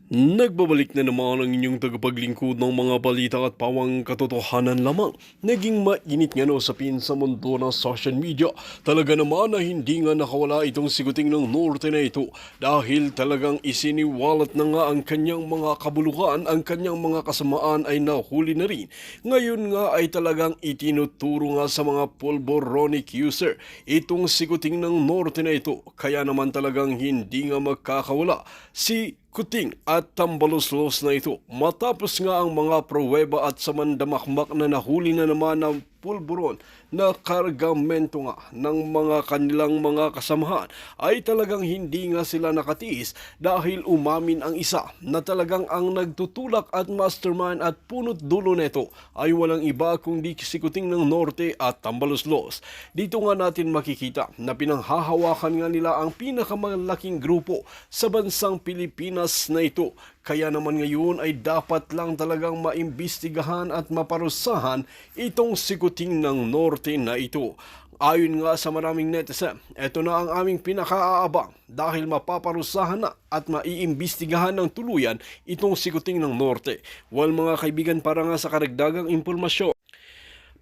Nagbabalik na naman ang inyong tagapaglingkod ng mga balita at pawang katotohanan lamang. Naging mainit nga no sapin sa mundo ng social media. Talaga naman na hindi nga nakawala itong siguting ng norte na ito dahil talagang isiniwalat na nga ang kanyang mga kabuluhan, ang kanyang mga kasamaan ay nahuli na rin. Ngayon nga ay talagang itinuturo nga sa mga pulboronic user itong siguting ng norte na ito. Kaya naman talagang hindi nga magkakawala si Kuting at tambalos-los na ito matapos nga ang mga pruweba at samandamakmak na nahuli na naman ng pulburon na kargamento nga ng mga kanilang mga kasamahan ay talagang hindi nga sila nakatiis dahil umamin ang isa na talagang ang nagtutulak at mastermind at punot dulo nito ay walang iba kundi si Kuting ng Norte at Tambalos-los. Dito nga natin makikita na pinanghahawakan nga nila ang pinakamalaking grupo sa bansang Pilipinas na ito. Kaya naman ngayon ay dapat lang talagang maimbestigahan at maparusahan itong sikuting ng norte na ito. Ayon nga sa maraming netizen, ito na ang aming pinakaaabang dahil mapaparusahan na at maiimbestigahan ng tuluyan itong sikuting ng norte. Well mga kaibigan, para nga sa karagdagang impormasyon,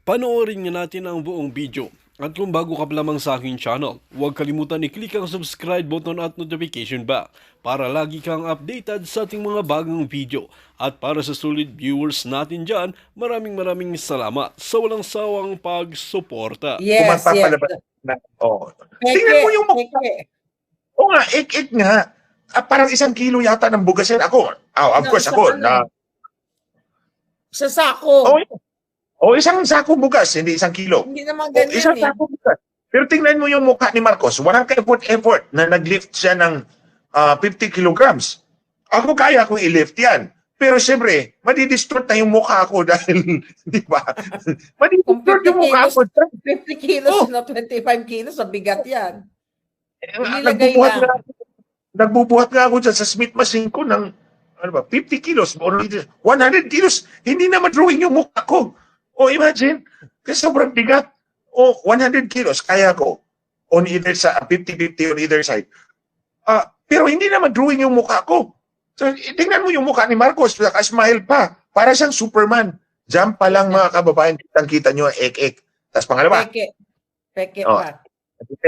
panoorin nga natin ang buong video. At kung bago ka pa lamang sa aking channel, huwag kalimutan i-click ang subscribe button at notification bell para lagi kang updated sa ating mga bagong video. At para sa solid viewers natin dyan, maraming salamat sa walang sawang pagsuporta. Kung Yes, yes. magpapalabas na, tingnan mo yung mukha. Peke. Oo nga, ik nga. Parang 1 kilo yata ng bugas yan. Ako, of course, ako. Sa sako. Isang sako bugas, hindi 1 kilo. Hindi naman ganyan Isang sako bugas. Pero tingnan mo yung mukha ni Marcos. Walang effort na nag-lift siya ng 50 kilograms. Ako kaya kong i-lift yan. Pero siyempre, madidistort na yung mukha ko dahil, di ba? Madidistort yung mukha ko. 50 kilos na 25 kilos, sa bigat yan. Nagbubuhat nga ako dyan sa Smith machine ko ng 50 kilos or 100 kilos. Hindi na ma-drawing yung mukha ko. Imagine, kasi sobrang bigat. 100 kilos, kaya ko. On either side, 50-50 on either side. Pero hindi na ma-drawing yung mukha ko. So, tingnan mo yung mukha ni Marcos, naka-smile pa. Para siyang Superman. Diyan pa lang mga kababayan, kitang-kita nyo, ek-ek. Tapos pangalawa. Peke pa.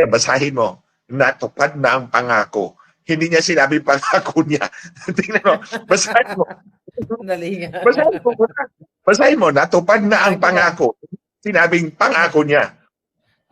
Basahin mo. Natupad na ang pangako. Hindi niya sinabi pangako niya. Tingnan mo. Basahin mo. Basahin mo. Natupad na ang pangako. Sinabing pangako niya.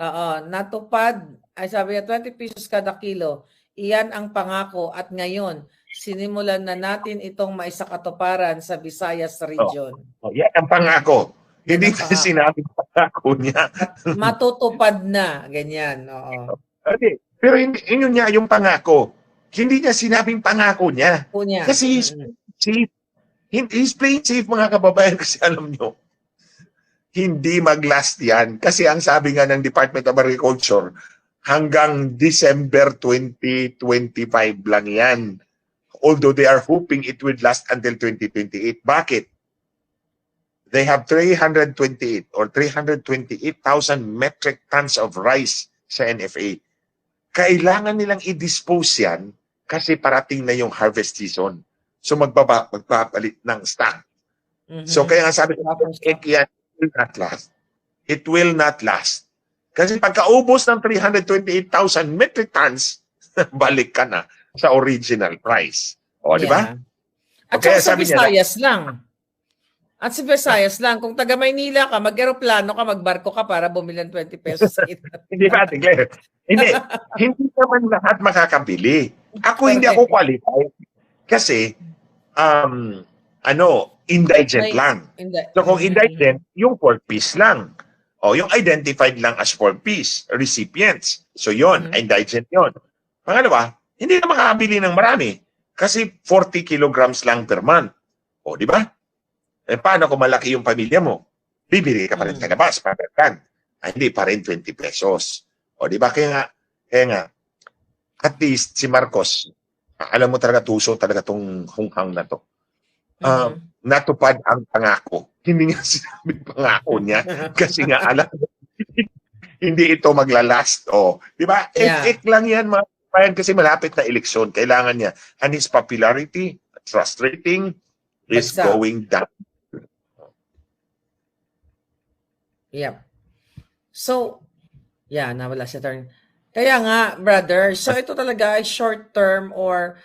Oo. Natupad. Ay sabi niya, 20 pesos kada kilo. Iyan ang pangako. At ngayon, sinimulan na natin itong maisakatuparan sa Visayas region. Yan ang pangako. Hindi na sinabing pangako niya. Matutupad na. Ganyan. Oo. Okay. Pero yun niya yung pangako. Hindi niya sinabing pangako niya. Kasi he's playing safe mga kababayan kasi alam nyo, hindi mag-last yan. Kasi ang sabi nga ng Department of Agriculture, hanggang December 2025 lang yan. Although they are hoping it would last until 2028. Bakit? They have 328 or 328,000 metric tons of rice sa NFA. Kailangan nilang i-dispose yan kasi parating na yung harvest season. So magpapalit ng stock. So kaya nga sabi ko, yan will not last. It will not last. Kasi pagkaubos ng 328,000 metric tons, balik ka na sa original price. Di ba? At okay, sa Visayas lang. At sa Visayas lang, kung taga Maynila ka, mag-aeroplano ka, magbarko ka para bumili ng 20 pesos. Hindi ba, Claire? Hindi naman lahat makakabili. Hindi ako qualified. Kasi, indigent lang. So kung indigent, yung 4-piece lang. Yung identified lang as 4-piece recipients. So yon, indigent yon. Pangalawa, hindi na makakabili ng marami. Kasi 40 kilograms lang per month. Di ba? Paano kung malaki yung pamilya mo? Bibili ka pa rin sa labas, paperkan. Hindi pa rin 20 pesos. Di ba? Kaya nga, at least si Marcos, alam mo talaga tuso talaga tong hunghang na to. Natupad ang pangako. Hindi nga sinabi pangako niya kasi nga alam hindi ito maglalast. Di ba? Ek lang yan mga kabayan kasi malapit na eleksyon. Kailangan niya. And his popularity, trust rating is Bagsak. going down. Yep. So, nawala si turn. Kaya nga, brother, so ito talaga ay short term or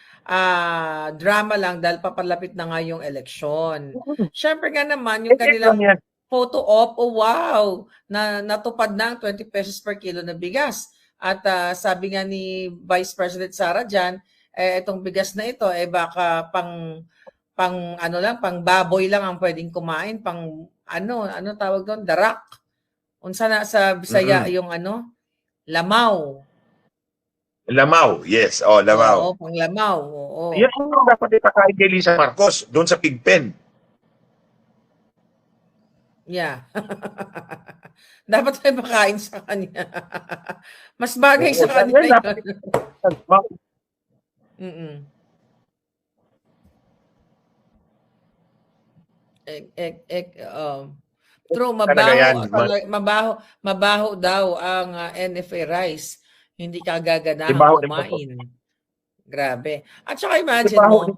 drama lang dahil papalapit na nga yung eleksyon. Siyempre nga naman, yung kanilang photo op, oh wow, na natupad na ang 20 pesos per kilo na bigas. At sabi nga ni Vice President Sara dyan, itong bigas na ito, baka pang pang baboy lang ang pwedeng kumain, pang ano tawag doon, darak. Unsa na sa Bisaya yung lamaw. Lamaw, yes. Oh, lamaw. Oo, pang lamaw. Oo. Yan ang dapat ipakain kay Lisa Marcos doon sa pigpen. Yeah. Dapat tayo makain sa kanya. Mas bagay sa kanya yun. True, mabaho daw ang NFA rice. Hindi ka gaganahan kumain. Grabe. At saka imagine mo,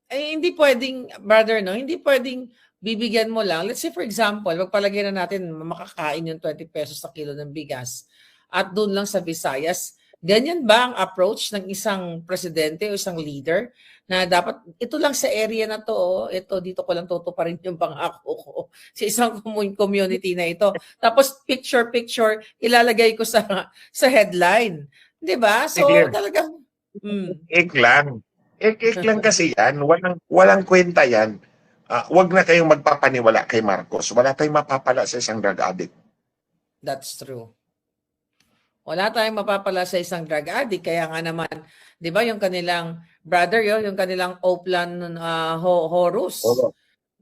hindi pwedeng, brother, no? Hindi pwedeng bibigyan mo lang. Let's say for example, magpalagay na natin makakain yung 20 pesos sa kilo ng bigas at doon lang sa Visayas. Ganyan ba ang approach ng isang presidente o isang leader na dapat ito lang sa area na to, ito dito ko lang tutuparin yung pangako ko sa isang community na ito. Tapos picture ilalagay ko sa headline. 'Di ba? So talagang Ik lang kasi yan, walang kwenta yan. Wag na kayong magpapaniwala kay Marcos. Wala tayong mapapala sa isang drug addict. That's true. Wala tayong mapapala sa isang drug addict. Kaya nga naman, di ba yung kanilang brother, yung kanilang Oplan Horus.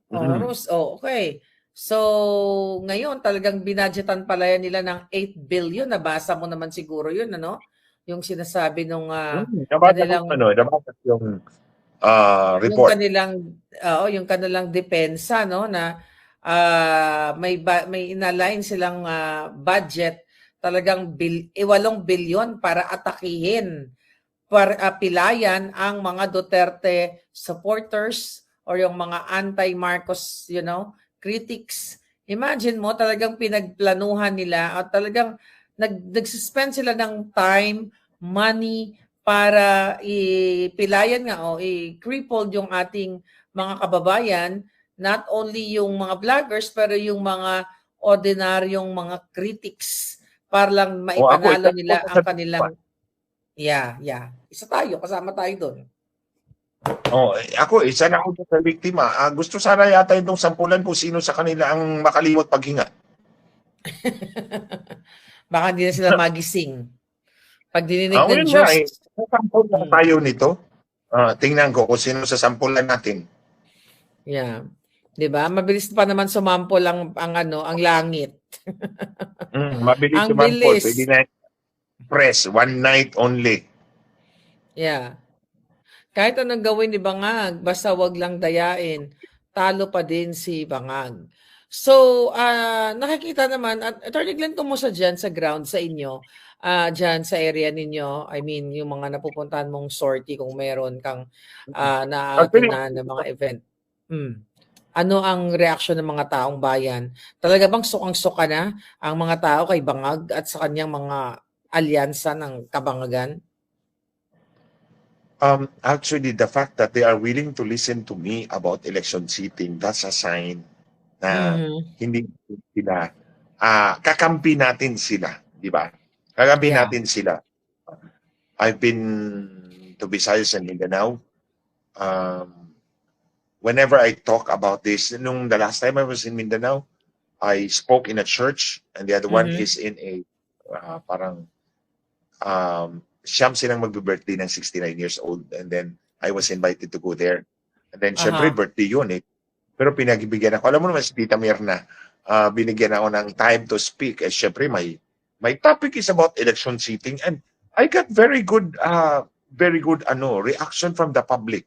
Horus, okay. So, ngayon talagang binadgetan pala yan nila ng 8 billion. Nabasa mo naman siguro yun, ano? Yung sinasabi nung kanilang... yung report. Yung kanilang depensa, no? Na may inalign silang budget talagang 8 bilyon para atakihin, para pilayan ang mga Duterte supporters or yung mga anti-Marcos, critics. Imagine mo, talagang pinagplanuhan nila at talagang nag-suspend sila ng time, money, para ipilayan nga o i-cripple yung ating mga kababayan, not only yung mga vloggers, pero yung mga ordinaryong mga critics para lang maipanalo nila ang kanilang... Yeah. Isa tayo, kasama tayo doon. Ako, isa na ako sa biktima. Gusto sana yata itong sampulan kung sino sa kanila ang makalimot paghinga. Baka hindi na sila magising. Pag dininig ng Diyos. Sampul na tayo nito. Tingnan ko kung sino sa sampulan natin. Yeah. 'Di ba? Mabilis pa naman sumampol ang langit. Mabilis ang sumampol. bilis. Pwede na press one night only. Yeah. Kahit anong gawin ni Bangag, basta wag lang dayain, talo pa din si Bangag. So, nakikita naman, at Attorney Glenn, kumusta dyan sa ground sa inyo, dyan sa area ninyo, I mean, yung mga napupuntahan mong sortie kung meron kang na mga event. Ano ang reaksyon ng mga taong bayan? Talaga bang sukang-suka na ang mga tao kay Bangag at sa kanyang mga alyansa ng kabangagan? Actually, the fact that they are willing to listen to me about election cheating, that's a sign na hindi sila, kakampi natin sila, di ba? Kakampi natin sila. I've been to Visayas and Mindanao. Whenever I talk about this, the last time I was in Mindanao, I spoke in a church, and the other one is in a siyam silang magbe-birthday ng 69 years old, and then I was invited to go there. And then syempre birthday yun eh. Pero pinagbigyan ako. Alam mo naman si Tita Mirna, binigyan ako ng time to speak. Syempre my topic is about election cheating, and I got very good reaction from the public.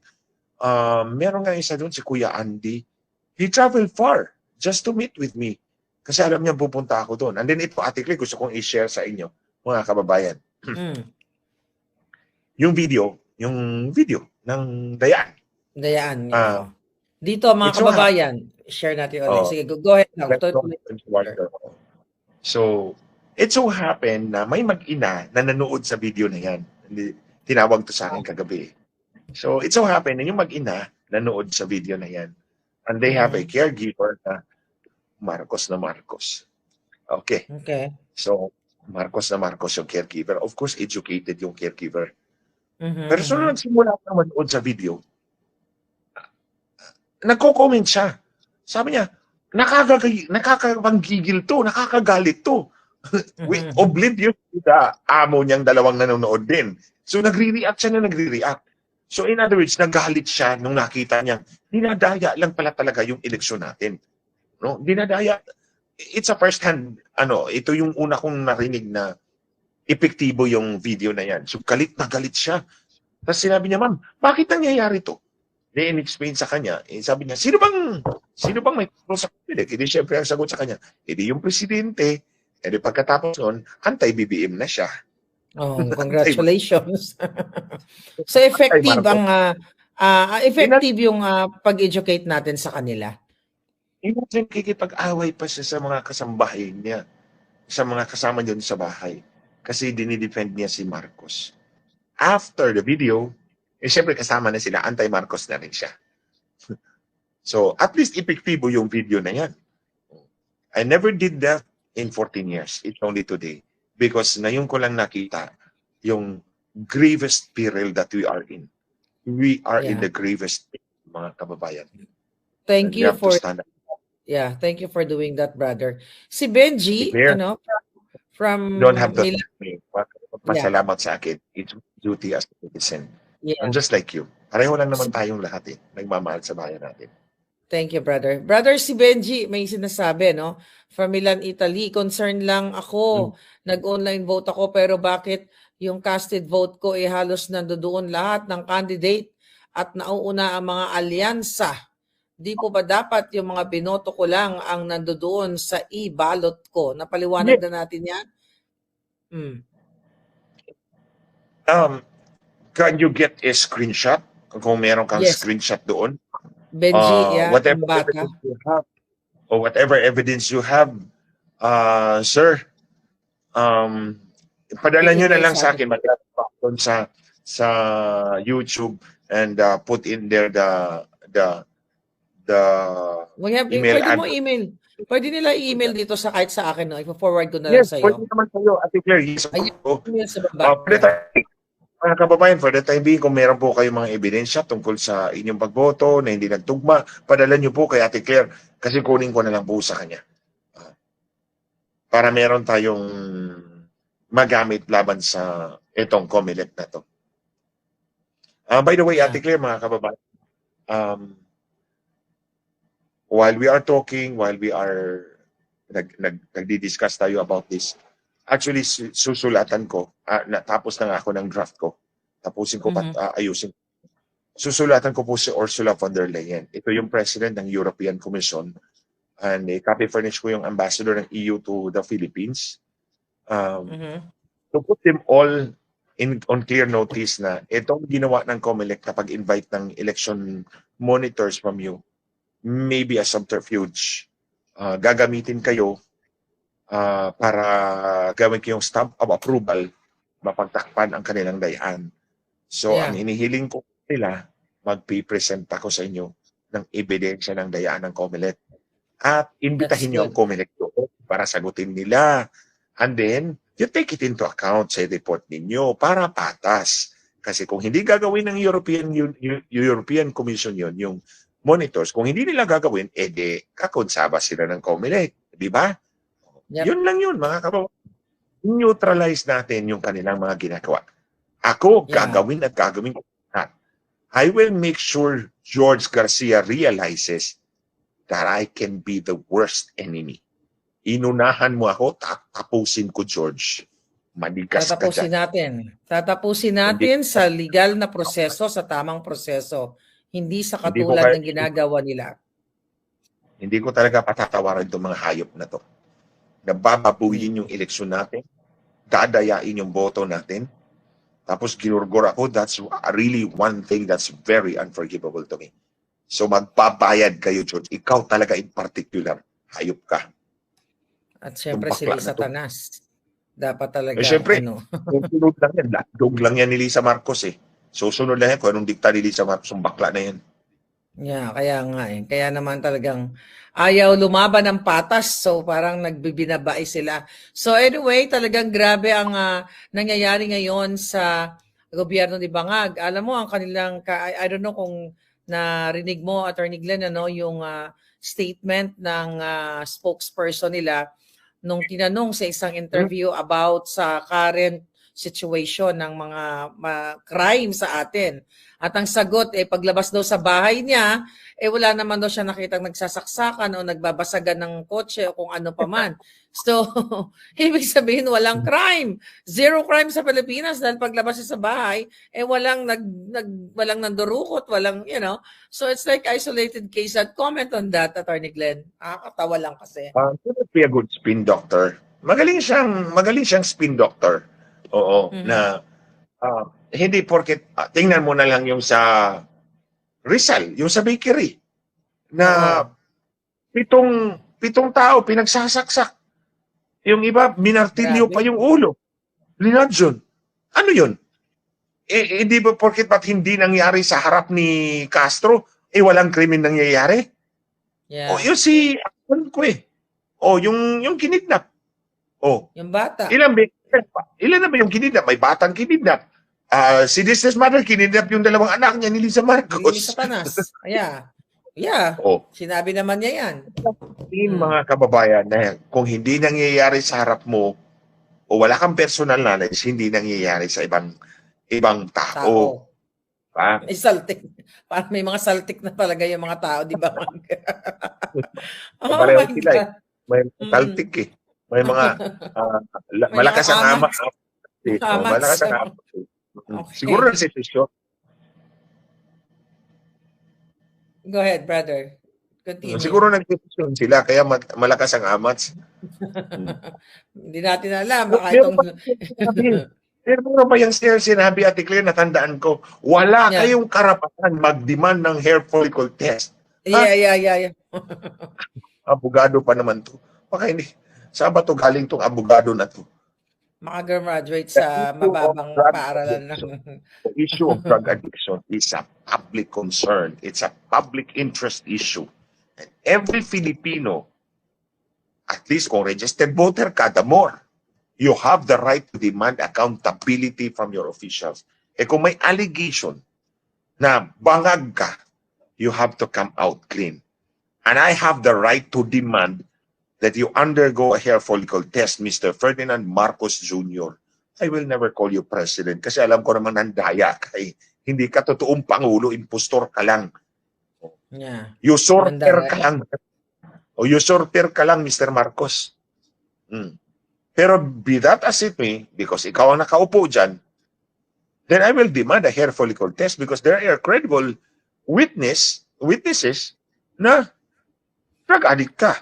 Meron nga isa doon, si Kuya Andy. He traveled far just to meet with me. Kasi alam niya pupunta ako doon. And then ito, Ate Clay, gusto kong i-share sa inyo, mga kababayan. Yung video ng Dayan. Dayaan niya, oo. Ah, Dito mga it so happened, kababayan, share natin ulit. Sige, go ahead lang. Tuloy. so, it so happened na may mag-ina na nanood sa video na yan. Tinawag to sa akin kagabi. So, it so happened na yung mag-ina nanood sa video na yan. And they have a caregiver na Marcos na Marcos. Okay. Okay. So, Marcos na Marcos yung caregiver. Of course, educated yung caregiver. Pero so, nung nagsimula na manood sa video, nagko-comment siya. Sabi niya, nakakapanggigil to, nakakagalit to. Oblivious to the amo niyang dalawang nanonood din. So, nagre-react siya na nagre-react. So, in other words, nagalit siya nung nakita niya, dinadaya lang pala talaga yung eleksyon natin. No? Dinadaya. It's a first-hand, ito yung una kong narinig na epektibo yung video na yan. So, galit na galit siya. Tapos sinabi niya, ma'am, bakit nangyayari to? Then, in-explain sa kanya, sabi niya, sino bang may turo sa kanila? Hindi siyempre ang sagot sa kanya, hindi yung presidente. E pagkatapos nun, anti-BBM na siya. Oh, congratulations. So effective ang yung pag-educate natin sa kanila. Imagine kikipag-away pa siya sa mga kasambahay niya, sa mga kasama niya sa bahay. Kasi dinidefend niya si Marcos. After the video, siyempre kasama na sila, anti-Marcos na rin siya. So, at least epektibo yung video na yan. I never did that in 14 years. It's only today. Because ngayon ko lang nakita yung gravest peril that we are in. We are in the gravest peril, mga kababayan. Thank you for thank you for doing that, brother. Si Benji, from don't have to pasalamat sa akin. It's duty as a citizen. Yeah. I'm just like you. Pareho lang naman tayong lahat nagmamahal sa bayan natin. Thank you, brother. Brother, si Benji, may sinasabi, no? From Milan, Italy, concerned lang ako. Nag-online vote ako, pero bakit yung casted vote ko halos nandoon lahat ng candidate at nauuna ang mga alyansa? Di po ba dapat yung mga binoto ko lang ang nandoon sa e-ballot ko? Napaliwanag na natin yan? Can you get a screenshot? Kung meron kang screenshot doon? Benji, whatever evidence you have, sir, padala nyo na lang sa akin sa YouTube and put in there the email address. Pwede nila i-email dito sa kahit sa akin, no? I-forward ko na lang sa iyo. Pwede naman sa iyo, Ate Claire. Mga kababayan, for the time being, kung meron po kayong mga ebidensya tungkol sa inyong pagboto na hindi nagtugma, padala nyo po kay Ate Claire kasi kunin ko na lang po sa kanya. Para meron tayong magamit laban sa itong COMELEC na to. By the way, Ate Claire, mga kababayan, while we are talking, while we are nagdi-discuss tayo about this, actually, susulatan ko, natapos na nga ako ng draft ko. Tapusin ko ayusin. Susulatan ko po si Ursula von der Leyen. Ito yung president ng European Commission. And copy furnish ko yung ambassador ng EU to the Philippines. To put them all on clear notice na itong ginawa ng COMELEC na pag-invite ng election monitors from you, maybe a subterfuge. Gagamitin kayo para gawin kayong stamp of approval, mapagtakpan ang kanilang dayaan. So, ang inihiling ko nila, magpipresent ako sa inyo ng ebidensya ng dayaan ng COMELEC. At imbitahin nyo ang COMELEC doon para sagutin nila. And then, you take it into account sa report ninyo para patas. Kasi kung hindi gagawin ng European Commission yun, yung monitors, kung hindi nila gagawin, kakonsaba sila ng COMELEC. Di ba? Yun lang yun, mga kababayan. Neutralize natin yung kanilang mga ginagawa. Ako, gagawin at gagawin ko. I will make sure George Garcia realizes that I can be the worst enemy. Inunahan mo ako, tapusin ko, George. Manigas ka dyan. Tatapusin natin sa legal na proseso, sa tamang proseso. Hindi sa katulad ng ginagawa nila. Hindi ko talaga patatawaran itong mga hayop na to. Nabababuyin yung eleksyon natin, dadayain yung boto natin, tapos ginurgor ako, that's really one thing that's very unforgivable to me. So magbabayad kayo, George. Ikaw talaga in particular, hayop ka. At syempre Yung si bakla na to. Satanas. Dapat talaga, Siyempre, ano. yung sunod lang yan, dog lang yan ni Lisa Marcos eh. So sunod lang yan kung anong dikta ni Lisa Marcos, yung bakla na yan. Yeah, kaya nga eh. Kaya naman talagang ayaw lumaban ng patas. So parang nagbibinabay sila. So anyway, talagang grabe ang nangyayari ngayon sa gobyerno ni Bangag. Alam mo, ang kanilang, I don't know kung narinig mo, Attorney Glenn, ano, yung statement ng spokesperson nila nung tinanong sa isang interview about sa current situation ng mga crime sa atin. At ang sagot, paglabas daw sa bahay niya, wala naman daw siya nakitang nagsasaksakan o nagbabasagan ng kotse o kung ano pa man. So, ibig sabihin walang crime. Zero crime sa Pilipinas dahil paglabas siya sa bahay, walang walang nandurukot, walang, you know. So, it's like isolated case. At comment on that, Attorney Glenn. Nakakatawa lang kasi. He would be a good spin doctor. Magaling siyang spin doctor. Oo, na hindi porket tingnan mo na lang yung sa Rizal, yung sa bakery na pitong tao pinagsasaksak. Yung iba minartilyo pa yung ulo. Linadyon. Ano yun? Hindi ba porket ba't hindi nangyari sa harap ni Castro, walang krimen nangyayari? Yeah. O, yung si Akon ko O, yung kinidnap. O, yung bata. Ilan na ba yung kinidnap? May batang kinidnap. Si Disney's mother, kinidnap yung dalawang anak niya ni Lisa Marcos. Ni Satanas. Yeah. Sinabi naman niya yan. Mga kababayan, na kung hindi nangyayari sa harap mo, o wala kang personal knowledge, hindi nangyayari sa ibang tao. May saltik. Parang may mga saltik na talaga yung mga tao, di ba? Pareho sila eh. May saltik eh. May mga malakas ang amat. Malakas ang amat. Okay. Siguro na sitwasyon. Go ahead, brother. Continue. Siguro nag-sitwasyon sila, kaya malakas ang amats. Hindi natin alam. Pero ba yung sinabi, Ate Claire, natandaan ko, wala kayong karapatan mag-demand ng hair follicle test. Yeah. Abogado pa naman to. Baka hindi. Saan ba to galing tong abogado na to? Maka-graduate sa mababang paaralan lang. The issue of drug addiction is a public concern. It's a public interest issue. And every Filipino, at least kung registered voter ka, the more, you have the right to demand accountability from your officials. Kung may allegation na bangag ka, you have to come out clean. And I have the right to demand that you undergo a hair follicle test, Mr. Ferdinand Marcos Jr. I will never call you president kasi alam ko naman nandaya ka eh. Hindi ka totoong pangulo, impostor ka lang. Yeah. Usurper ka lang. O usurper ka lang, Mr. Marcos. Pero be that as it may, because ikaw ang nakaupo dyan, then I will demand a hair follicle test because there are credible witnesses na drug addict ka.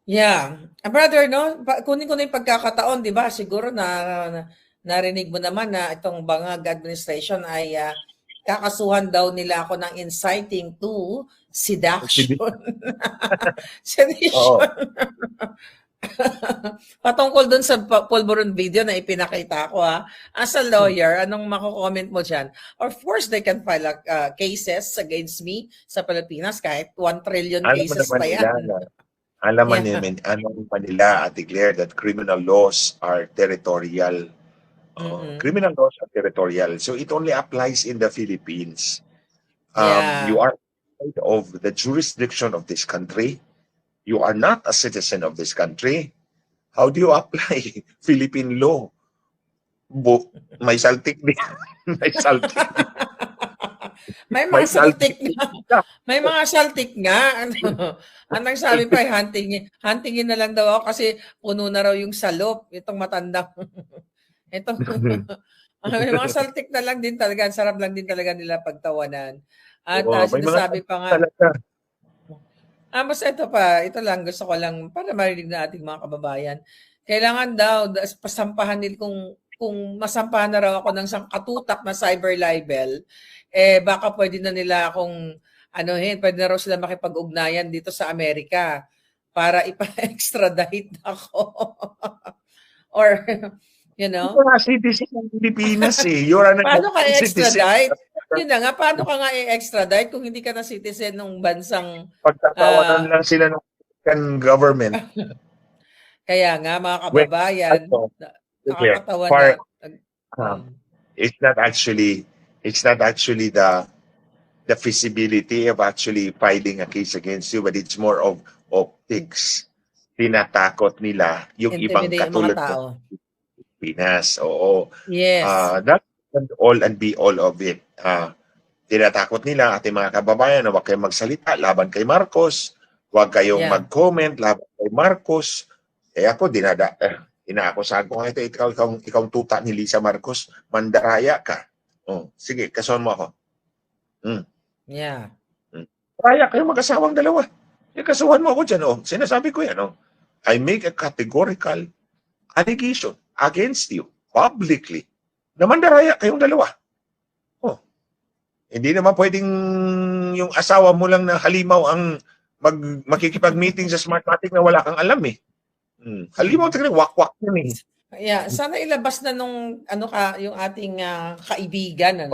Yeah. Brother, no? Kunin ko na yung pagkakataon, di ba? Siguro narinig mo naman na itong Bangag administration ay kakasuhan daw nila ako ng inciting to seduction. Sedition. Patungkol dun sa pulburon video na ipinakita ko as a lawyer, anong mako-comment mo dyan? Of course, they can file cases against me sa Pilipinas kahit 1 trillion cases pa yan. Alam pa nila, Ate Claire, that criminal laws are territorial. Criminal laws are territorial. So it only applies in the Philippines. You are outside of the jurisdiction of this country. You are not a citizen of this country. How do you apply Philippine law? May saltik din. May saltik. May mga saltik nga. May mga saltik nga. Anong sabi pa, huntingin na lang daw ako kasi puno na raw yung salop. Itong matanda. May mga saltik na lang din talaga. Sarap lang din talaga nila pagtawanan. At sinasabi pa nga. Mas ito lang, gusto ko lang para marinig na ating mga kababayan. Kailangan daw pasampahan nila kung kung masampahan na raw ako ng sangkatutak na cyber libel, baka pwede na nila akong pwede na raw sila makipag-ugnayan dito sa Amerika para ipa-extradite ako. Or, Ito nga citizen ng Pilipinas eh. You're an paano ka American citizen. i-extradite? Yun na nga, paano ka nga i-extradite kung hindi ka na citizen ng bansang... Pagtatawanan lang sila ng American government. Kaya nga, mga kababayan, nakakatawa na. It's not actually the feasibility of actually filing a case against you, but it's more of optics. Tinatakot nila yung ibang katulad ng Pilipinas. Oo. Yes. That's all and be all of it. Tinatakot nila ating mga kababayan na huwag kayong magsalita laban kay Marcos, huwag kayong mag-comment laban kay Marcos. Ako, inaakusahan ko nga ito, ikaw tuta ni Lisa Marcos, mandaraya ka. Sige, kasuhan mo ako. Yeah. Raya kayo mag-asawang dalawa. Kasuhan mo ako dyan. Sinasabi ko yan. I make a categorical allegation against you publicly na mandaraya kayong dalawa. Hindi naman pwedeng yung asawa mo lang na halimaw ang makikipag-meeting sa Smartmatic na wala kang alam eh. Halimaw talaga, wak-wak yun eh. Yeah, sana ilabas na nung yung ating kaibigan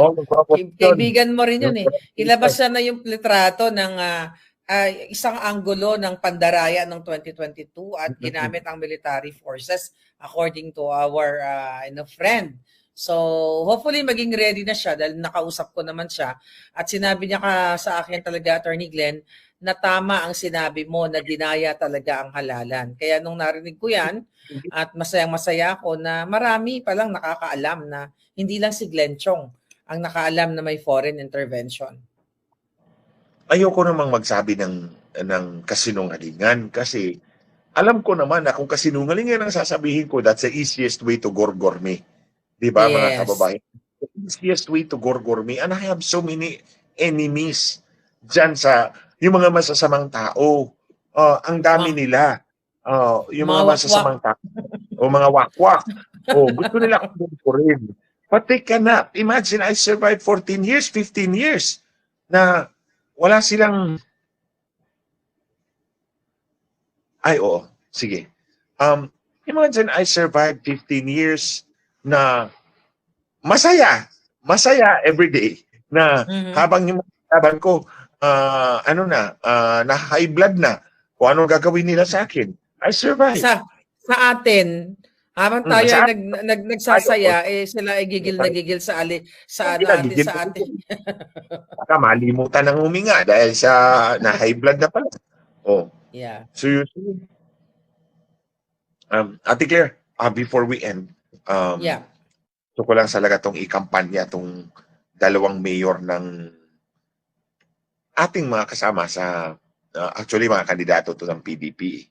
kaibigan mo rin yun eh. Ilabas na yung litrato ng isang anggulo ng pandaraya ng 2022 at ginamit ang military forces according to our friend. So, hopefully maging ready na siya dahil nakausap ko naman siya at sinabi niya sa akin talaga, Attorney Glenn, na tama ang sinabi mo na dinaya talaga ang halalan. Kaya nung narinig ko yan at masayang-masaya ako na marami palang nakakaalam na hindi lang si Glenn Chong ang nakaalam na may foreign intervention. Ayoko namang magsabi ng kasinungalingan kasi alam ko naman na kung kasinungalingan ang sasabihin ko, that's the easiest way to gorgor me. Di ba, mga kababayan? The easiest way to gorgor me. And I have so many enemies dyan sa yung mga masasamang tao. Ang dami nila. Yung mga masasamang tao. O mga wakwak. Gusto nila akong gorgorin. But they cannot. Imagine, I survived 14 years, 15 years na wala silang... Sige. Imagine, I survived 15 years na masaya every day na habang yung laban ko na high blood na kung ano gagawin nila sa akin. I survived. Sa atin, habang tayo ay nagsasaya, sila ay gigil na gigil sa atin. Baka malimutan ng huminga dahil sa na high blood na pala. Yeah. So you see, Ate Claire, before we end, gusto ko lang talaga itong ikampanya itong dalawang mayor ng ating mga kasama sa, actually mga kandidato to ng PDP.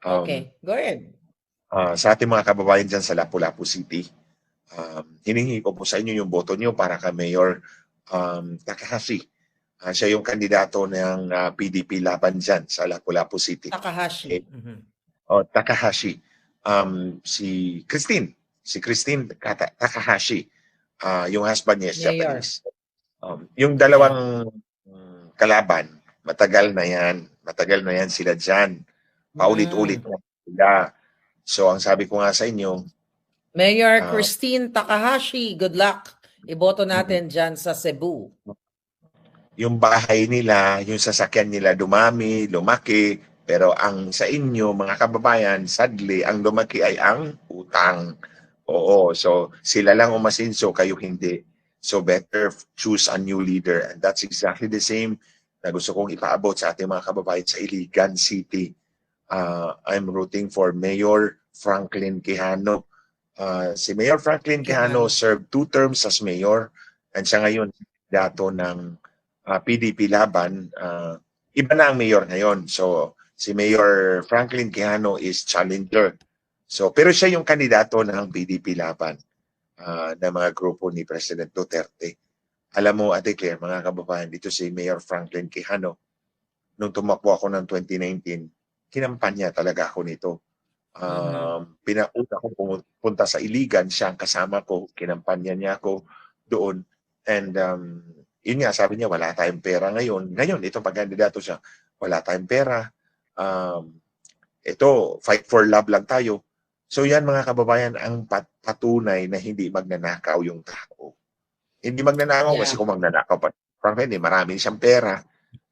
Okay, go ahead. Sa ating mga kababayan dyan sa Lapu-Lapu City, hiningi ko po sa inyo yung boto nyo para kay Mayor Takahashi. Siya yung kandidato ng PDP laban dyan sa Lapu-Lapu City. Takahashi. Takahashi. Si Christine Takahashi, yung husband niya is Japanese. Yung dalawang kalaban, matagal na yan sila dyan. Paulit-ulit na sila. So, ang sabi ko nga sa inyo, Mayor Christine Takahashi, good luck. Iboto natin dyan sa Cebu. Yung bahay nila, yung sasakyan nila lumaki, pero ang sa inyo, mga kababayan, sadly, ang lumaki ay ang utang. So sila lang umasinso, kayo hindi. So better choose a new leader. And that's exactly the same na gusto kong ipaabot sa ating mga kababayan sa Iligan City. I'm rooting for Mayor Franklin Quijano. Si Mayor Franklin Quijano served 2 terms as mayor and siya ngayon dato ng PDP laban. Iba na ang mayor ngayon. So si Mayor Franklin Quijano is challenger. So, pero siya yung kandidato ng PDP laban ng mga grupo ni President Duterte. Alam mo, Ate Claire, mga kababayan, dito si Mayor Franklin Quijano, nung tumakbo ako ng 2019, kinampanya talaga ako nito. Pinauna ko pumunta sa Iligan, siya ang kasama ko, kinampanya niya ako doon. And yun nga, sabi niya, wala tayong pera ngayon. Ngayon, itong pagkandidato siya, wala tayong pera. Ito, fight for love lang tayo. So yan mga kababayan, ang patunay na hindi magnanakaw yung tao. Hindi magnanakaw kasi kung magnanakaw pa, frankly, marami siyang pera.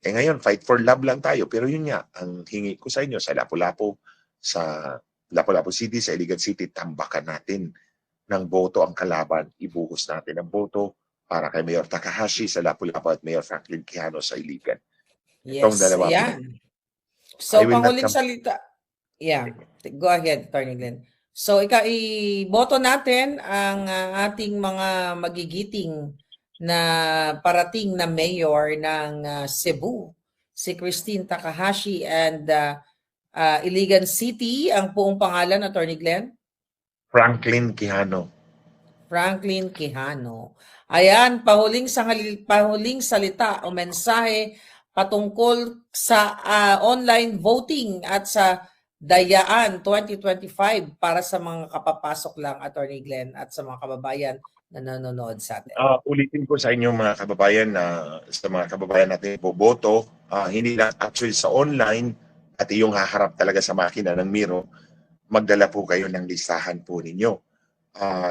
Ngayon, fight for love lang tayo. Pero yun nga, ang hingi ko sa inyo sa Lapu-Lapu, sa Lapu-Lapu City, sa Iligan City, tambakan natin ng boto ang kalaban. Ibuhos natin ang boto para kay Mayor Takahashi sa Lapu-Lapu at Mayor Franklin Quijano sa Iligan. Itong dalawa. So, panghuling salita. Go ahead, Attorney Glenn. So, iboto natin ang ating mga magigiting na parating na mayor ng Cebu, si Christine Takahashi and Iligan City. Ang buong pangalan, Attorney Glenn? Franklin Quijano. Franklin Quijano. Ayan, pahuling salita o mensahe patungkol sa online voting at sa Dayaan 2025 para sa mga kapapasok lang, Attorney Glenn, at sa mga kababayan na nanonood sa atin. Ulitin ko sa inyo mga kababayan na sa mga kababayan natin boboto, hindi lang actually sa online at iyong haharap talaga sa makina ng Miro, magdala po kayo ng listahan po ninyo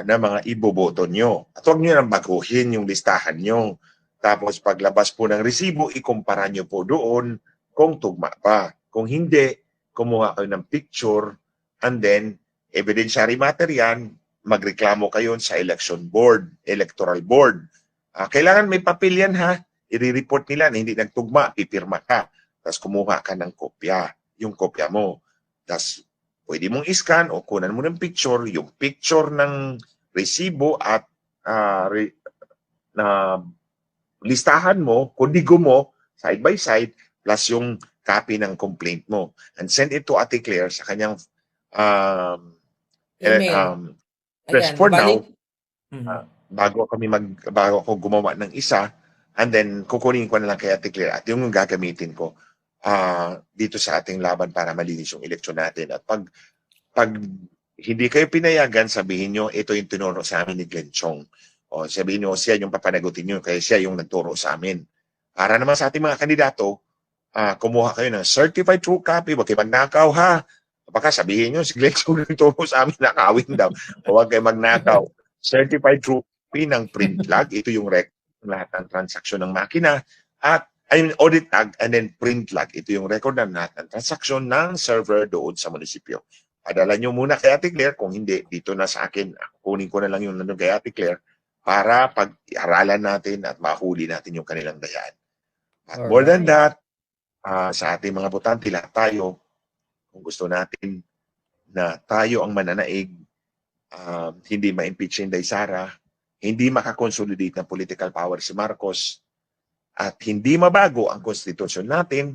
na mga iboboto nyo. At huwag nyo nang baguhin yung listahan nyo. Tapos paglabas po ng resibo, ikumpara nyo po doon kung tugma pa. Kung hindi, kumuha kayo ng picture and then evidentiary matter yan, magreklamo kayo sa electoral board. Kailangan may papel yan ha. I-report nila na hindi nagtugma, pipirma ka. Tapos kumuha ka ng kopya, yung kopya mo. Tapos pwede mong iscan o kunan mo ng picture, yung picture ng resibo at na listahan mo, kundigo mo, side by side, plus yung copy ng complaint mo. And send it to Ate Claire sa kanyang email. For now, bago ako gumawa ng isa, and then kukunin ko na lang kay Ate Claire at yung gagamitin ko dito sa ating laban para malinis yung eleksyon natin. At pag hindi kayo pinayagan, sabihin nyo, ito yung tinuro sa amin ni Glenn Chong. O sabihin nyo, siya yung papanagutin nyo, kaya siya yung nagturo sa amin. Para naman sa ating mga kandidato, kumuha kayo ng certified true copy, wag kayo magnakaw ha. Baka sabihin nyo, si Glenn Chong nagturo sa amin, nakawin daw. O wag kayo magnakaw. Certified true copy ng print log, ito yung record ng lahat ng transaksyon ng makina, at audit log and then print log. Ito yung record ng lahat ng transaksyon ng server doon sa munisipyo. Padala nyo muna kay Ate Claire, kung hindi, dito na sa akin, kunin ko na lang yung nandun kay Ate Claire para pag-aralan natin at mahuli natin yung kanilang dayaan. But more than that, sa ating mga botante, lahat tayo, kung gusto natin na tayo ang mananaig, hindi ma-impeach si Inday Sara, hindi makakonsolidate ng political power si Marcos, at hindi mabago ang konstitusyon natin,